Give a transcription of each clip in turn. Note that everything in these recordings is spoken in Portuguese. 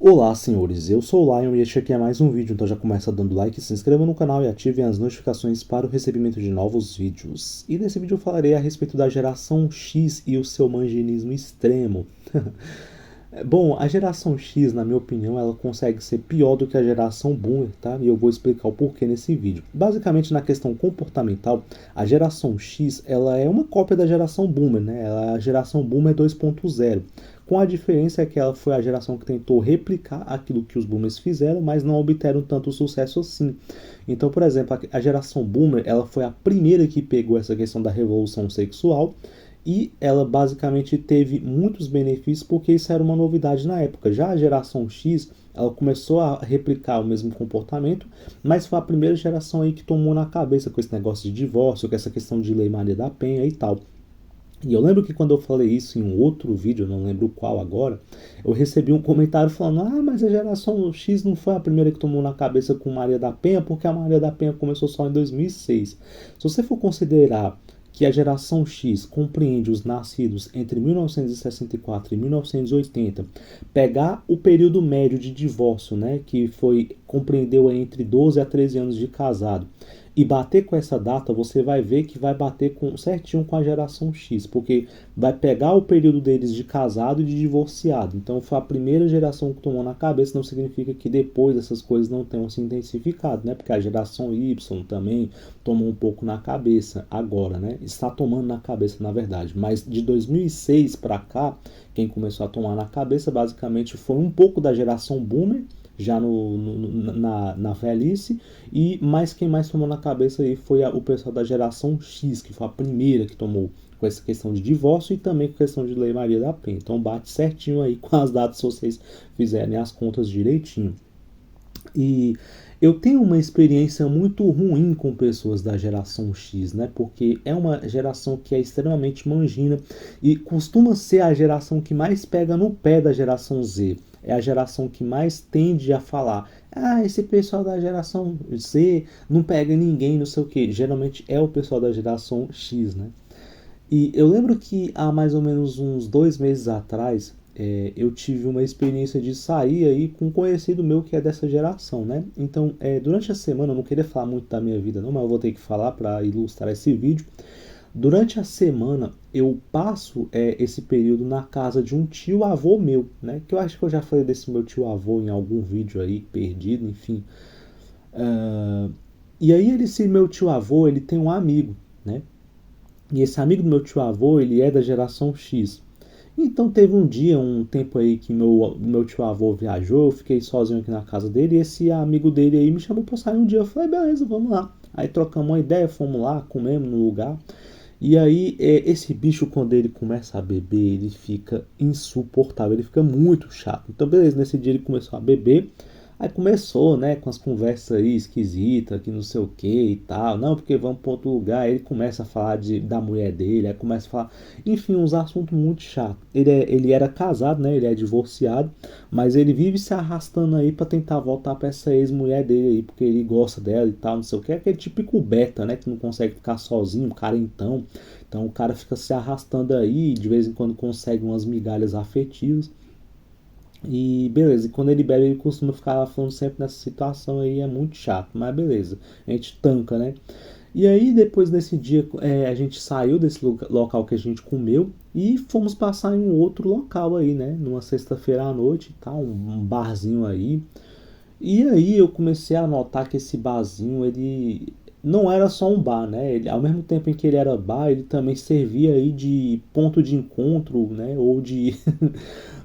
Olá, senhores, eu sou o Lion e este aqui é mais um vídeo, então já começa dando like, se inscreva no canal e ativem as notificações para o recebimento de novos vídeos. E nesse vídeo eu falarei a respeito da geração X e o seu manginismo extremo. Bom, a geração X, na minha opinião, ela consegue ser pior do que a geração Boomer, tá? E eu vou explicar o porquê nesse vídeo. Basicamente, na questão comportamental, a geração X, ela é uma cópia da geração Boomer, né? Ela é a geração Boomer 2.0. Com a diferença é que ela foi a geração que tentou replicar aquilo que os boomers fizeram, mas não obtiveram tanto sucesso assim. Então, por exemplo, a geração boomer, ela foi a primeira que pegou essa questão da revolução sexual e ela basicamente teve muitos benefícios porque isso era uma novidade na época. Já a geração X, ela começou a replicar o mesmo comportamento, mas foi a primeira geração aí que tomou na cabeça com esse negócio de divórcio, com essa questão de Lei Maria da Penha e tal. E eu lembro que quando eu falei isso em um outro vídeo, eu não lembro qual agora, eu recebi um comentário falando: ah, mas a geração X não foi a primeira que tomou na cabeça com Maria da Penha, porque a Maria da Penha começou só em 2006. Se você for considerar que a geração X compreende os nascidos entre 1964 e 1980, pegar o período médio de divórcio, né, que compreendeu entre 12 a 13 anos de casado, e bater com essa data, você vai ver que vai bater certinho com a geração X, porque vai pegar o período deles de casado e de divorciado. Então foi a primeira geração que tomou na cabeça, não significa que depois essas coisas não tenham se intensificado, né? Porque a geração Y também tomou um pouco na cabeça agora, né? Está tomando na cabeça, na verdade. Mas de 2006 para cá, quem começou a tomar na cabeça basicamente foi um pouco da geração Boomer, já na velhice, mas quem mais tomou na cabeça aí foi o pessoal da geração X, que foi a primeira que tomou com essa questão de divórcio e também com a questão de Lei Maria da Penha. Então bate certinho aí com as datas se vocês fizerem as contas direitinho. E eu tenho uma experiência muito ruim com pessoas da geração X, né? Porque é uma geração que é extremamente mangina e costuma ser a geração que mais pega no pé da geração Z. É a geração que mais tende a falar: ah, esse pessoal da geração Z não pega ninguém, não sei o que. Geralmente é o pessoal da geração X, né? E eu lembro que há mais ou menos uns 2 meses atrás, eu tive uma experiência de sair aí com um conhecido meu que é dessa geração, né? Então, durante a semana, eu não queria falar muito da minha vida não, mas eu vou ter que falar para ilustrar esse vídeo. Durante a semana, eu passo esse período na casa de um tio-avô meu, né? Que eu acho que eu já falei desse meu tio-avô em algum vídeo aí, perdido, enfim. E aí, esse meu tio-avô, ele tem um amigo, né? E esse amigo do meu tio-avô, ele é da geração X. Então teve um dia, um tempo aí que meu tio-avô viajou, eu fiquei sozinho aqui na casa dele, e esse amigo dele aí me chamou pra sair um dia. Eu falei: beleza, vamos lá. Aí trocamos uma ideia, fomos lá, comemos no lugar. E aí, esse bicho, quando ele começa a beber, ele fica insuportável, ele fica muito chato. Então, beleza, nesse dia ele começou a beber. Aí começou, né, com as conversas aí esquisitas, que não sei o que e tal. Não, porque vamos para outro lugar. Aí ele começa a falar da mulher dele, aí começa a falar, enfim, uns assuntos muito chatos. Ele era casado, né, ele é divorciado, mas ele vive se arrastando aí para tentar voltar para essa ex-mulher dele aí, porque ele gosta dela e tal, não sei o que. É aquele típico beta, né, que não consegue ficar sozinho, carentão. Então o cara fica se arrastando aí, de vez em quando consegue umas migalhas afetivas. E beleza, e quando ele bebe, ele costuma ficar falando sempre nessa situação aí, é muito chato, mas beleza, a gente tanca, né? E aí, depois desse dia, a gente saiu desse local que a gente comeu e fomos passar em um outro local aí, né? Numa sexta-feira à noite e tal, um barzinho aí. E aí eu comecei a notar que esse barzinho, ele não era só um bar, né? Ele, ao mesmo tempo em que ele era bar, ele também servia aí de ponto de encontro, né? Ou de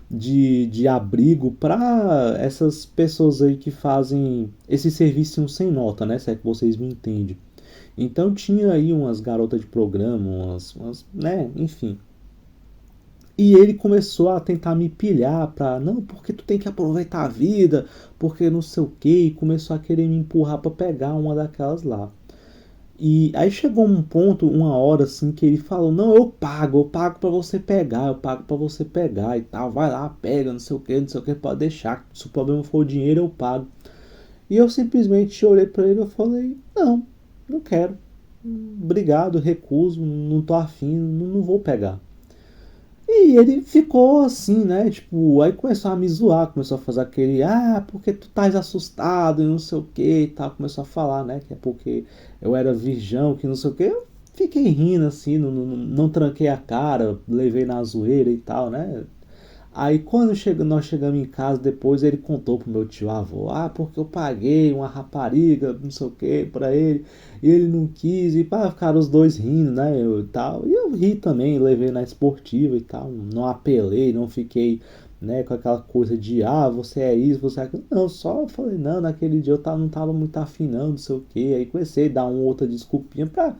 de abrigo para essas pessoas aí que fazem esse serviço sem nota, né? Se é que vocês me entendem. Então tinha aí umas garotas de programa, né? Enfim. E ele começou a tentar me pilhar pra, não, porque tu tem que aproveitar a vida, porque não sei o que, e começou a querer me empurrar pra pegar uma daquelas lá. E aí chegou um ponto, uma hora assim, que ele falou: não, eu pago pra você pegar, eu pago pra você pegar e tal, vai lá, pega, não sei o que, pode deixar, se o problema for o dinheiro, eu pago. E eu simplesmente olhei pra ele e falei: não, não quero, obrigado, recuso, não tô afim, não vou pegar. E E ele ficou assim, né? Tipo, aí começou a me zoar, começou a fazer aquele, porque tu estás assustado e não sei o que e tal. Começou a falar, né? Que é porque eu era virgão, que não sei o que. Eu fiquei rindo assim, não tranquei a cara, levei na zoeira e tal, né? Aí quando nós chegamos em casa, depois ele contou pro meu tio avô, porque eu paguei uma rapariga, não sei o que, pra ele, e ele não quis, e pá, ficaram os dois rindo, né, eu, e tal. E eu ri também, levei na esportiva e tal, não apelei, não fiquei, né, com aquela coisa de, você é isso, você é aquilo. Não, só falei, não, naquele dia não tava muito afim não sei o que. Aí comecei a dar uma outra desculpinha pra...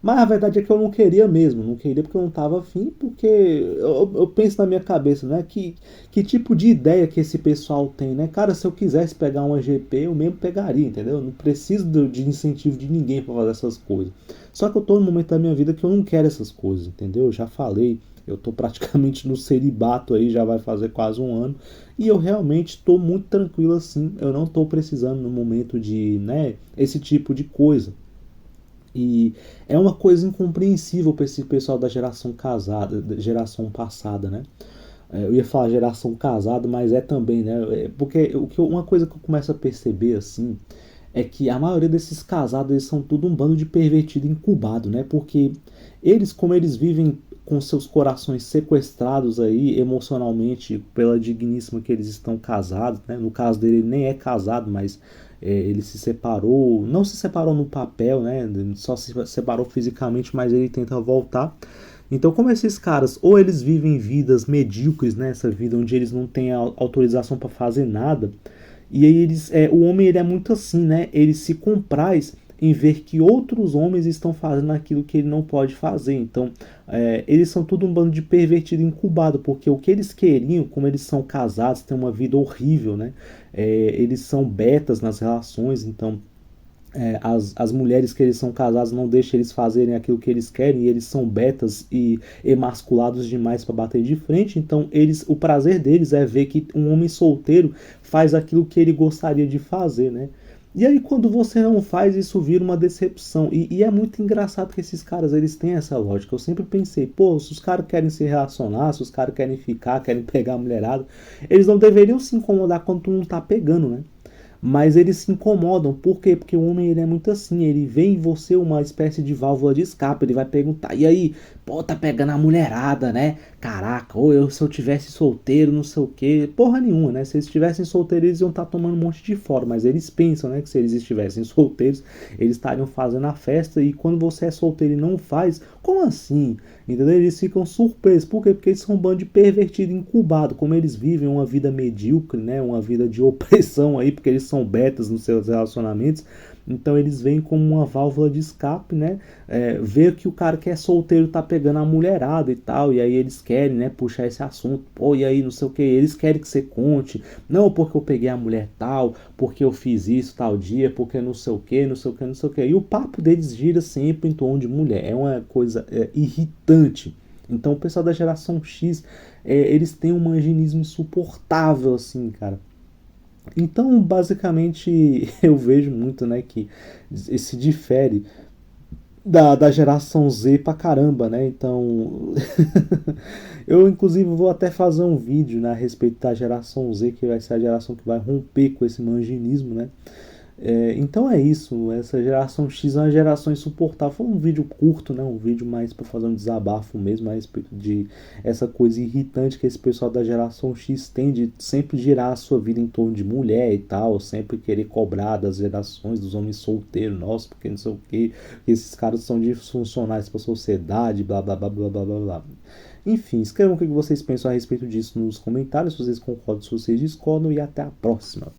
Mas a verdade é que eu não queria mesmo, não queria porque eu não tava afim, porque eu penso na minha cabeça, né? Que tipo de ideia que esse pessoal tem, né? Cara, se eu quisesse pegar uma GP, eu mesmo pegaria, entendeu? Eu não preciso de incentivo de ninguém para fazer essas coisas. Só que eu tô num momento da minha vida que eu não quero essas coisas, entendeu? Eu já falei, eu tô praticamente no celibato aí, já vai fazer quase um ano. E eu realmente tô muito tranquilo assim. Eu não tô precisando no momento de, né, esse tipo de coisa. E é uma coisa incompreensível para esse pessoal da geração casada, da geração passada, né? Eu ia falar geração casada, mas é também, né? Porque uma coisa que eu começo a perceber assim é que a maioria desses casados eles são tudo um bando de pervertido incubado, né? Porque eles, como eles vivem com seus corações sequestrados aí emocionalmente pela digníssima que eles estão casados, né? No caso dele, ele nem é casado, mas ele se separou, não se separou no papel, né? Só se separou fisicamente, mas ele tenta voltar. Então, como esses caras, ou eles vivem vidas medíocres, né? Essa vida onde eles não têm autorização para fazer nada, e aí o homem ele é muito assim, né? Ele se compraz em ver que outros homens estão fazendo aquilo que ele não pode fazer. Então, eles são tudo um bando de pervertido incubado, porque o que eles queriam, como eles são casados, têm uma vida horrível, né? Eles são betas nas relações, então as mulheres que eles são casados não deixam eles fazerem aquilo que eles querem, e eles são betas e emasculados demais para bater de frente. Então o prazer deles é ver que um homem solteiro faz aquilo que ele gostaria de fazer, né? E aí quando você não faz, isso vira uma decepção. E é muito engraçado que esses caras eles têm essa lógica. Eu sempre pensei, pô, se os caras querem se relacionar, se os caras querem ficar, querem pegar a mulherada, eles não deveriam se incomodar quando tu não tá pegando, né? Mas eles se incomodam, por quê? Porque o homem ele é muito assim, ele vê em você uma espécie de válvula de escape, ele vai perguntar, e aí, pô, tá pegando a mulherada, né? Caraca, ou se eu tivesse solteiro, não sei o que, porra nenhuma, né? Se eles estivessem solteiros, eles iam estar tomando um monte de fora, mas eles pensam, né, que se eles estivessem solteiros, eles estariam fazendo a festa, e quando você é solteiro e não faz, como assim? Entendeu? Eles ficam surpresos, por quê? Porque eles são um bando de pervertido incubado, como eles vivem uma vida medíocre, né? Uma vida de opressão aí, porque eles são betas nos seus relacionamentos, então eles veem como uma válvula de escape, né? Ver que o cara que é solteiro tá pegando a mulherada e tal, e aí eles querem, né, puxar esse assunto, pô, e aí não sei o que, eles querem que você conte, não porque eu peguei a mulher tal, porque eu fiz isso tal dia, porque não sei o que, não sei o que, não sei o que, e o papo deles gira sempre em torno de mulher, é uma coisa irritante. Então o pessoal da geração X, eles têm um manginismo insuportável, assim, cara. Então, basicamente, eu vejo muito, né, que se difere da geração Z pra caramba, né? Então, eu inclusive vou até fazer um vídeo, né, a respeito da geração Z, que vai ser a geração que vai romper com esse manginismo, né? Então é isso, essa geração X é uma geração insuportável. Foi um vídeo curto, né? Um vídeo mais para fazer um desabafo mesmo a respeito de essa coisa irritante que esse pessoal da geração X tem de sempre girar a sua vida em torno de mulher e tal, sempre querer cobrar das gerações, dos homens solteiros, nossa, porque não sei o que esses caras são disfuncionais para a sociedade, blá blá blá blá blá blá blá. Enfim, escrevam o que vocês pensam a respeito disso nos comentários, se vocês concordam, se vocês discordam, e até a próxima.